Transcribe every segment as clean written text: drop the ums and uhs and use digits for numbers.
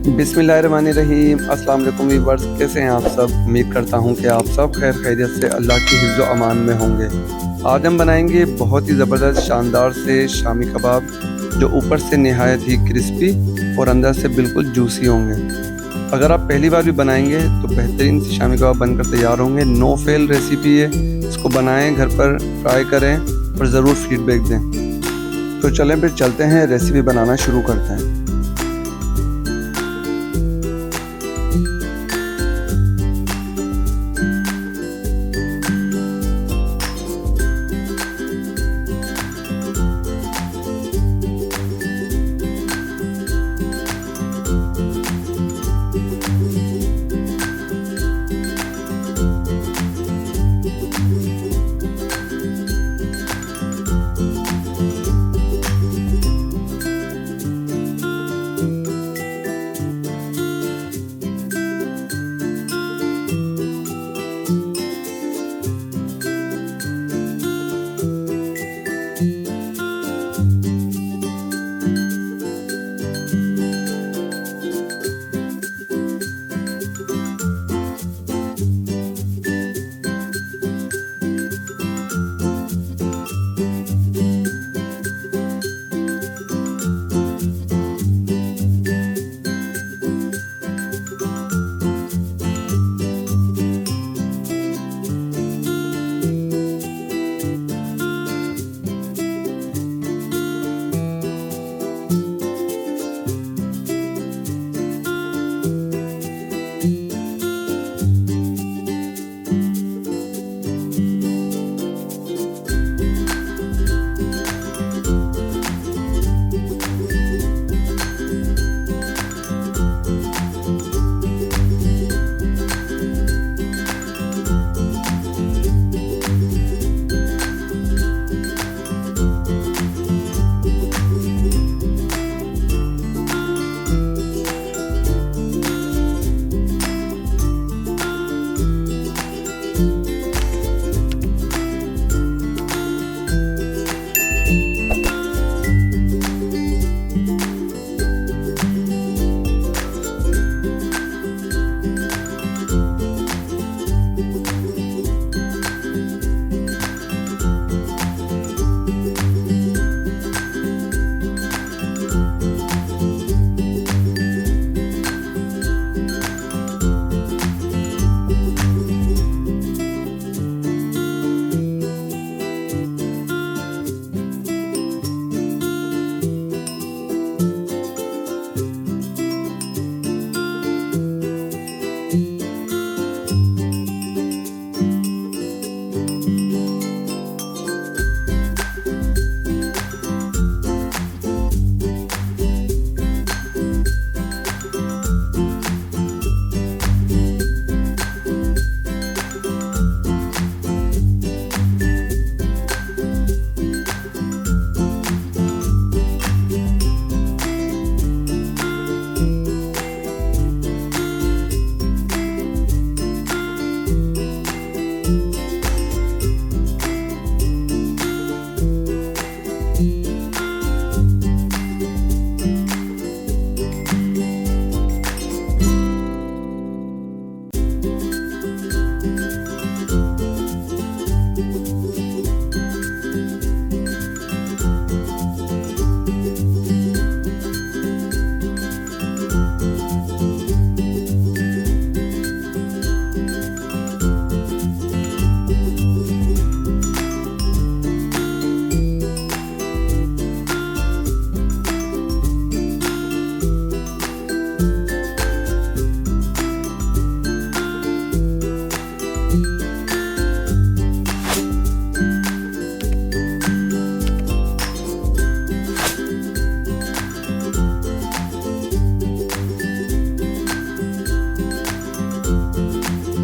बिस्मिल्लाहिर्रहमानिर्रहीम। अस्सलाम वालेकुम व्यूअर्स, कैसे हैं आप सब। उम्मीद करता हूं कि आप सब खैर खैरियत से अल्लाह की हिफ्ज़ व अमान में होंगे। आज हम बनाएंगे बहुत ही ज़बरदस्त शानदार से शामी कबाब, जो ऊपर से नहायत ही क्रिस्पी और अंदर से बिल्कुल जूसी होंगे। अगर आप पहली बार भी बनाएंगे तो बेहतरीन से शामी कबाब बनकर तैयार होंगे। नो फेल रेसिपी है, इसको बनाएं, घर पर ट्राई करें और ज़रूर फीडबैक दें। तो चलें फिर चलते हैं, रेसिपी बनाना शुरू करते हैं।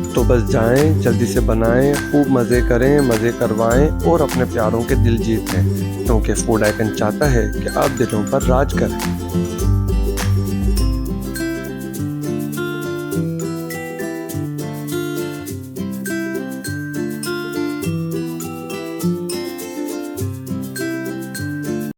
तो बस जाएं, जल्दी से बनाएं, खूब मज़े करें, मज़े करवाएं और अपने प्यारों के दिल जीतें, क्योंकि फूड आइकन चाहता है कि आप दिलों पर राज करें।